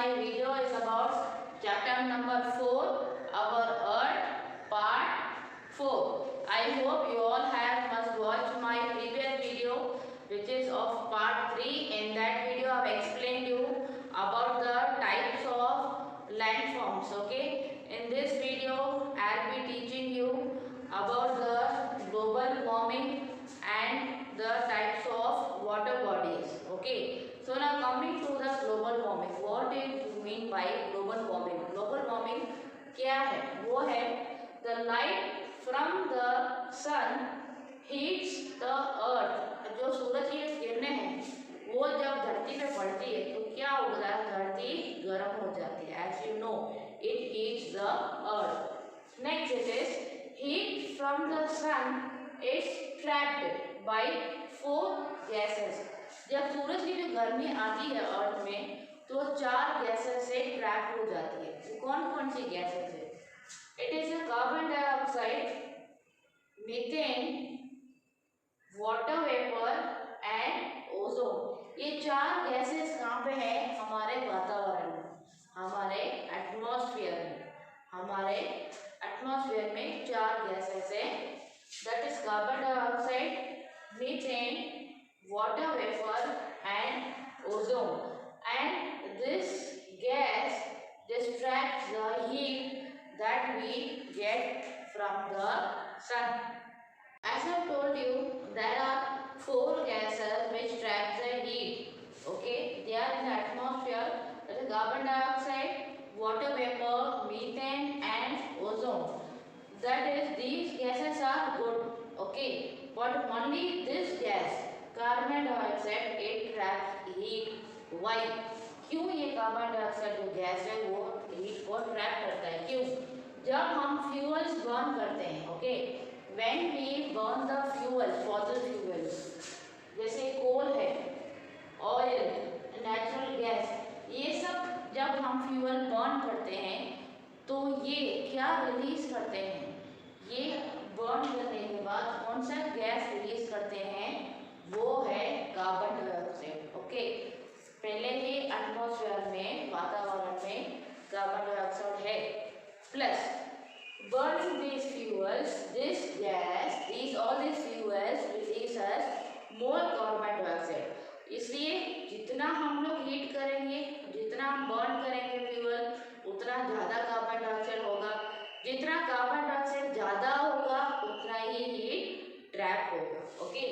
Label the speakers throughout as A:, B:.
A: my video is about chapter number 4, our Earth, part 4. I hope you all must watch my previous video, which is of part 3. In that video, I have explained you about the types of landforms. Okay. In this video, I will be teaching you about the global warming and the types of water bodies. Okay. So now coming to the global warming. What do you mean by global warming? Global warming क्या है? वो है the light from the sun heats the earth. जो सूरज की किरणें हैं वो जब धरती पे पड़ती है तो क्या होता है? धरती गर्म हो जाती है. As you know, it heats the earth. Next it is heat from the sun is trapped by four gases. जब सूरज की जो गर्मी आती है अर्थ में तो 4 गैसेस से ट्रैप हो जाती है. वो कौन कौन सी गैसेस है? It is carbon dioxide, methane, water vapour and ozone. ये 4 गैसेस कहाँ पे है? हमारे वातावरण में, हमारे एटमॉस्फेयर में. हमारे एटमॉस्फेयर में 4 गैसेस है. That is carbon dioxide, methane, water vapor and ozone, and this gas just traps the heat that we get from the sun. As I told you, there are 4 gases which trap the heat. Okay, they are in the atmosphere. That is carbon dioxide, water vapor, methane and ozone. That is, these gases are good. Okay, but only this gas carbon dioxide it traps heat. Why? क्यों ये carbon dioxide जो gas है वो heat को trap करता है? क्यों? जब हम फ्यूल्स बर्न करते हैं, okay, when we burn the fuels, fossil fuels जैसे कोल है, ऑयल, नेचुरल गैस, ये सब जब हम फ्यूल बर्न करते हैं तो ये क्या रिलीज करते हैं? ये बर्न करने के बाद कौन सा गैस रिलीज करते हैं? वो है कार्बन डाइऑक्साइड. ओके, पहले ही एटमॉस्फेयर में, वातावरण में कार्बन डाइऑक्साइड है. Plus burning these fuels, this gas, all these fuels releases more carbon dioxide. इसलिए जितना हम लोग हीट करेंगे, जितना हम बर्न करेंगे फ्यूल, उतना ज़्यादा कार्बन डाइऑक्साइड होगा. जितना कार्बन डाइऑक्साइड ज़्यादा होगा उतना ही हीट ट्रैप होगा. Okay,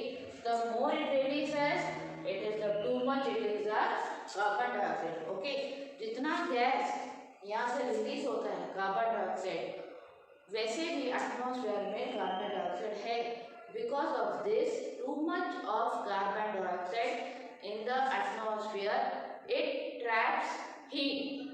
A: the more it releases, it is the too much it is the carbon dioxide. Okay, जितना गैस यहाँ से रिलीज होता है कार्बन डाइऑक्साइड, वैसे भी एटमॉस्फेयर में कार्बन डाइऑक्साइड है. Because of this too much of carbon dioxide in the atmosphere, it traps heat.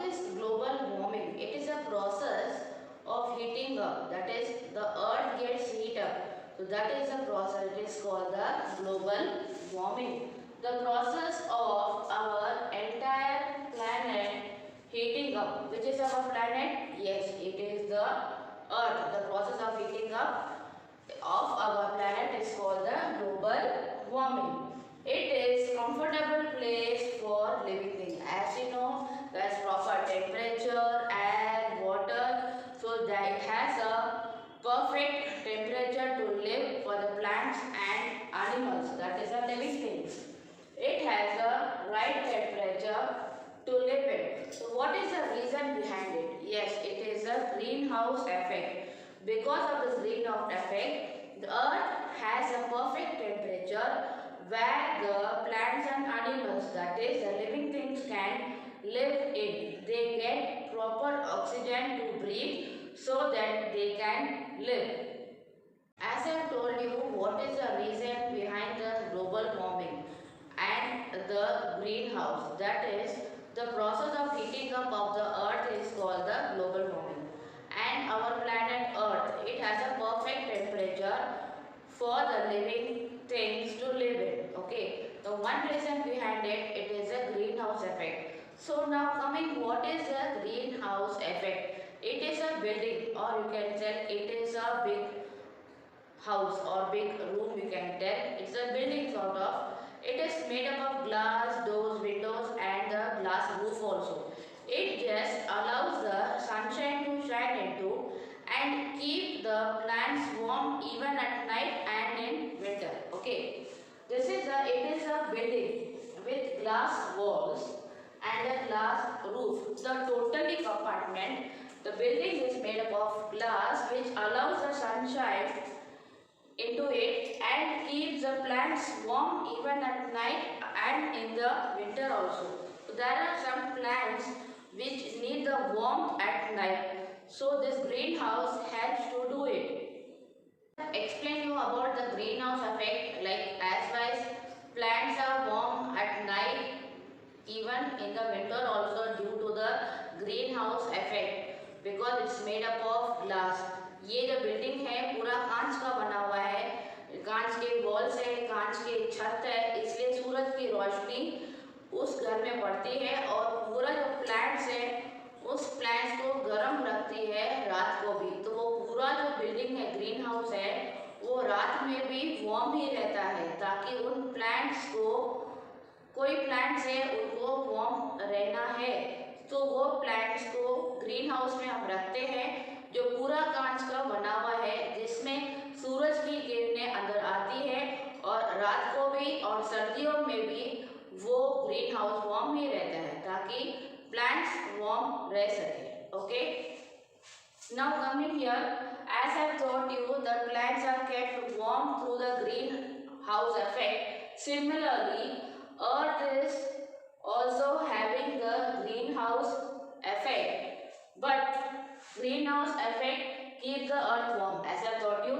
A: This global warming, it is a process of heating up. That is, the earth gets heat up. So that is the process. It is called the global warming. The process of our entire planet heating up. Which is our planet? Yes, it is the earth. The process of heating up of our planet is called the global warming. It is comfortable place for living things. As you know, there is proper temperature, air, water, so that it has a perfect temperature to live for the plants and animals, that is the living things. It has a right temperature to live in. So what is the reason behind it? Yes, it is a greenhouse effect. Because of this greenhouse effect, the earth has a perfect temperature where the plants and animals, that is the living things, can live in. They get proper oxygen to breathe so that they can live. As I have told you, what is the reason behind the global warming and the greenhouse, that is the process of heating up of the earth is called the global warming. And our planet earth, it has a perfect temperature for the living things to live in. Okay, the one reason behind it, it is a greenhouse effect. So now coming, what is the greenhouse effect? It is a building, or you can say it is a big house or big room, you can tell. It's a building sort of. It is made up of glass, doors, windows and the glass roof also. it is a building with glass walls and a glass roof. The totally compartment, the building is made up of glass which allows the sunshine into it and keeps the plants warm even at night and in the winter also. So there are some plants which need the warmth at night. So this greenhouse helps to do it. Explain you about the greenhouse effect, like as well as plants are warm at night even in the winter also due to the greenhouse effect because it's made up of glass. ये जो building है पूरा कांच का बना हुआ है, कांच के वॉल्स है, कांच के छत है, इसलिए सूरज की रोशनी उस घर में पड़ती है और पूरा जो प्लांट्स है उस प्लांट्स को गर्म रखती है रात को भी। तो वो पूरा जो बिल्डिंग है ग्रीन हाउस है वो रात में भी वार्म ही रहता है ताकि उन प्लांट्स को, कोई प्लांट्स है उनको वार्म रहना है तो वो प्लांट्स को ग्रीन हाउस में हम रखते हैं जो पूरा कांच का बना हुआ है जिसमें सूरज की किरणें अंदर आती है और रात को भी और सर्दियों में भी वो ग्रीन हाउस वार्म ही रहता है ताकि प्लांट्स वार्म रह सके। Okay, now coming here, as I told you, the plants are kept warm through the greenhouse effect. Similarly, Earth is also having the greenhouse effect, but greenhouse effect keeps the earth warm. As I told you,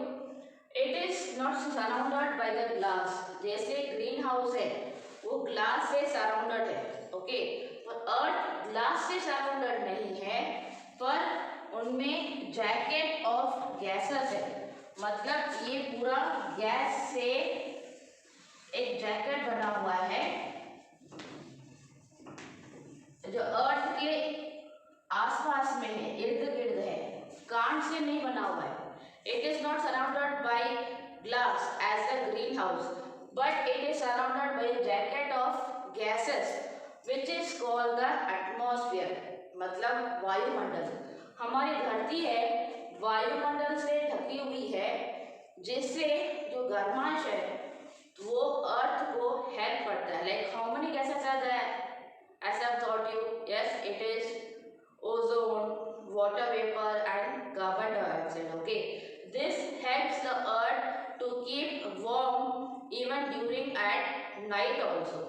A: it is not surrounded by the glass. जैसे green house है वो glass से surrounded है, okay, पर अर्थ glass से surrounded नहीं है पर उनमें जैकेट ऑफ गैसेस है, मतलब ये पूरा गैस से एक जैकेट बना हुआ है जो अर्थ के आसपास में है, इर्द गिर्द है, कांच से नहीं बना हुआ है। It is not surrounded by glass as a greenhouse but it is surrounded by jacket of gases which is called the atmosphere, मतलब वायुमंडल। हमारी धरती है वायुमंडल से ढकी हुई है जिससे जो गर्माश है वो अर्थ को हेल्प करता है। Like how many gases are there? As I've taught you, yes, it is ozone, water vapor and carbon dioxide. Okay, this helps the earth to keep warm even during at night also.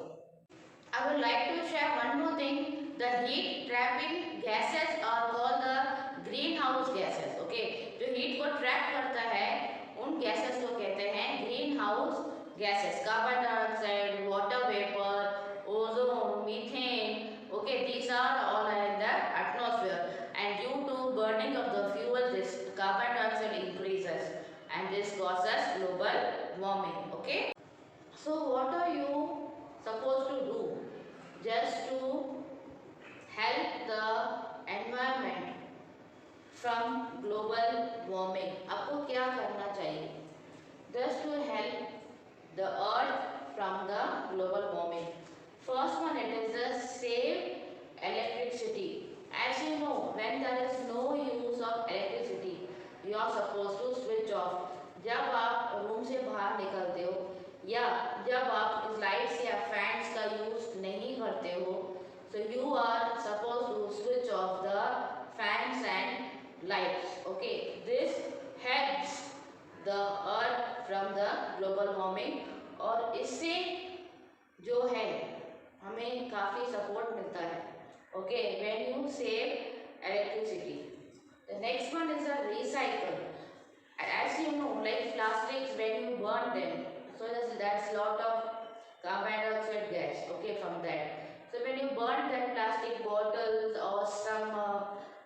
A: I would like to share one more thing. The heat trapping gases are called the greenhouse gases. Okay, जो heat को trap करता है उन gases को कहते हैं greenhouse gases. Carbon dioxide, water vapor, ozone, methane, okay, these are all in the atmosphere and due to burning of the fuel this carbon dioxide increases and this causes global warming. Okay, so what are you supposed to do just to help the environment from global warming? आपको क्या करना चाहिए just to help the earth from the global warming? First one, it is the save electricity. As you know, when there is no use of electricity, you are supposed to switch off. जब आप room से बाहर निकलते हो या जब आप lights या फैंस का यूज नहीं करते हो, so you are supposed to switch off the fans and lights. Okay, this helps the earth from the global warming और इससे जो है हमें काफ़ी सपोर्ट मिलता है। Okay, when you save electricity. The next one is a recycle. As you know, like plastics, when you burn them, so that's lot of carbon dioxide gas, okay, from that. So when you burn that plastic bottles or some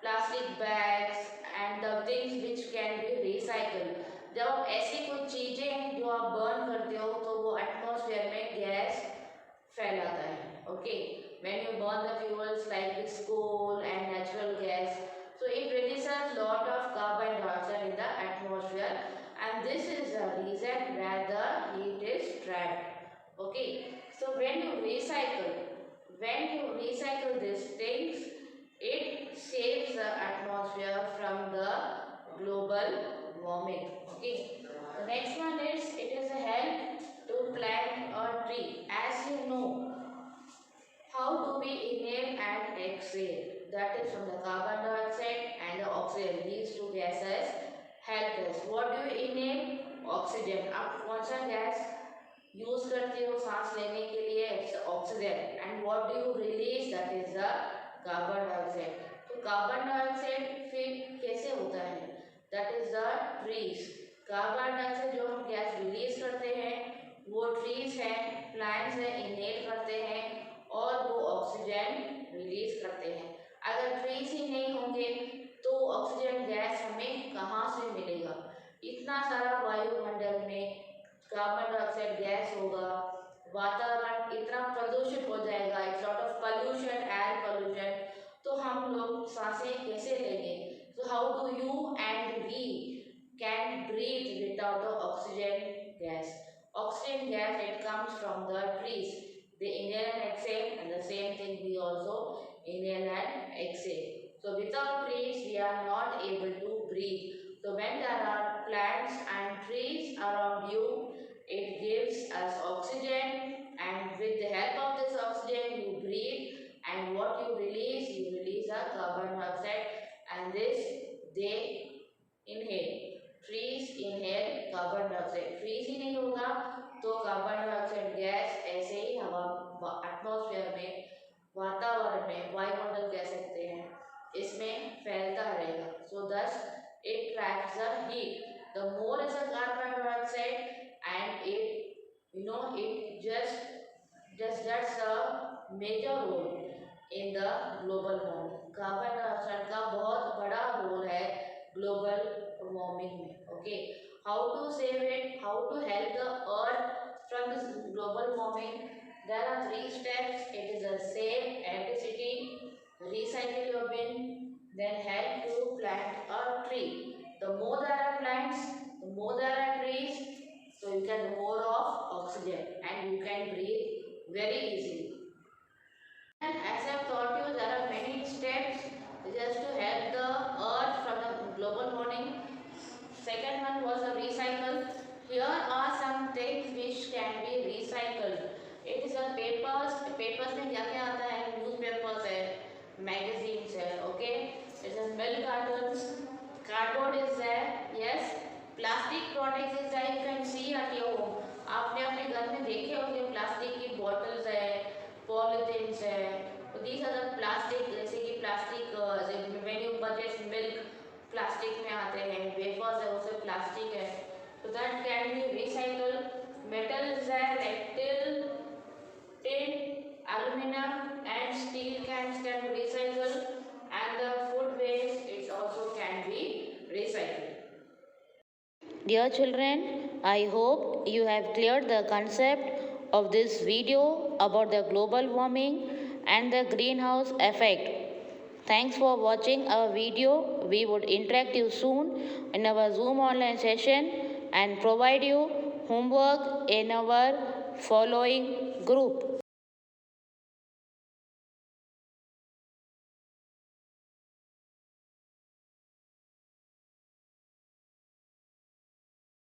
A: plastic bags and the things which can be recycled, जब आप ऐसी कुछ चीज़ें जो आप burn करते हो तो वो एटमॉस्फेयर में गैस फैलाता है। Okay, when you burn the fuels like this coal and natural gas, so it releases lot of carbon dioxide in the atmosphere and this is the reason where the heat is trapped. Okay, so when you recycle these things, it saves the atmosphere from the global warming. Okay, the next one is it is a help to plant a tree. As you know, how do we inhale and exhale? That is from the carbon dioxide and the oxygen. These two gases help us. What do you inhale? Oxygen. आप कौन सा gas use करते हो सांस लेने के लिए? It's oxygen. And what do you release? That is the carbon dioxide. तो कार्बन डाइऑक्साइड फिर कैसे होता है? That is the trees. Carbon dioxide जो हम गैस रिलीज करते हैं वो ट्रीज हैं, प्लांट्स हैं, इनहेल करते हैं और वो ऑक्सीजन रिलीज करते हैं। अगर ट्रीज ही नहीं होंगे तो ऑक्सीजन गैस हमें कहाँ से मिलेगा? इतना सारा वायुमंडल में कार्बन डाइऑक्साइड गैस होगा, वातावरण इतना प्रदूषित हो जाएगा, it's lot of pollution, air pollution, तो हम लोग सांसें कैसे लेंगे? So how do you and we can breathe without the oxygen gas? Oxygen gas, it comes from the trees. They inhale and exhale, and the same thing we also inhale and exhale. So without trees we are not able to breathe. So when there are plants and trees around you, it gives us oxygen, and with the help of this oxygen you breathe, and what you release a carbon dioxide, and this they inhale. Trees inhale carbon dioxide. Trees ही नहीं होगा तो carbon dioxide gas ऐसे ही हवा atmosphere में, वातावरण में, वायुमंडल कह सकते हैं, इसमें फैलता रहेगा. So thus it traps the heat. The more is a carbon dioxide, and it just that's a major role in the global warming. Carbon dioxide का बहुत बड़ा रोल है ग्लोबल वार्मिंग में. Okay, how to save it, how to help the earth from this global warming? There are 3 steps. It is a save electricity, recycle your bin, then help to plant a tree. The more there are plants, the more there are trees, so you get more of oxygen and you can breathe very easily. And as I have taught you, there are many steps just to help the earth from the global warming. Second one was a recycle. Here are some things which can be recycled. It is a papers. Papers में क्या क्या आता है? Newspapers है, magazines है, okay? It's a milk cartons. Cardboard is there. Yes. Plastic products is there. You can see at your home. आपने अपने घर में देखे होंगे प्लास्टिक की bottles है, पॉलिथीन्स है. तो these are the plastic, जैसे कि plastic when you purchase milk, plastic में आते हैं, वेफर्स है उससे प्लास्टिक है, so that can be recycled. Metals है like tin, aluminum and steel cans can be recycled, and the food waste it also can be recycled. Dear children, I hope you have cleared the concept of this video about the global warming and the greenhouse effect. Thanks for watching our video. We would interact you soon in our Zoom online session and provide you homework in our following group.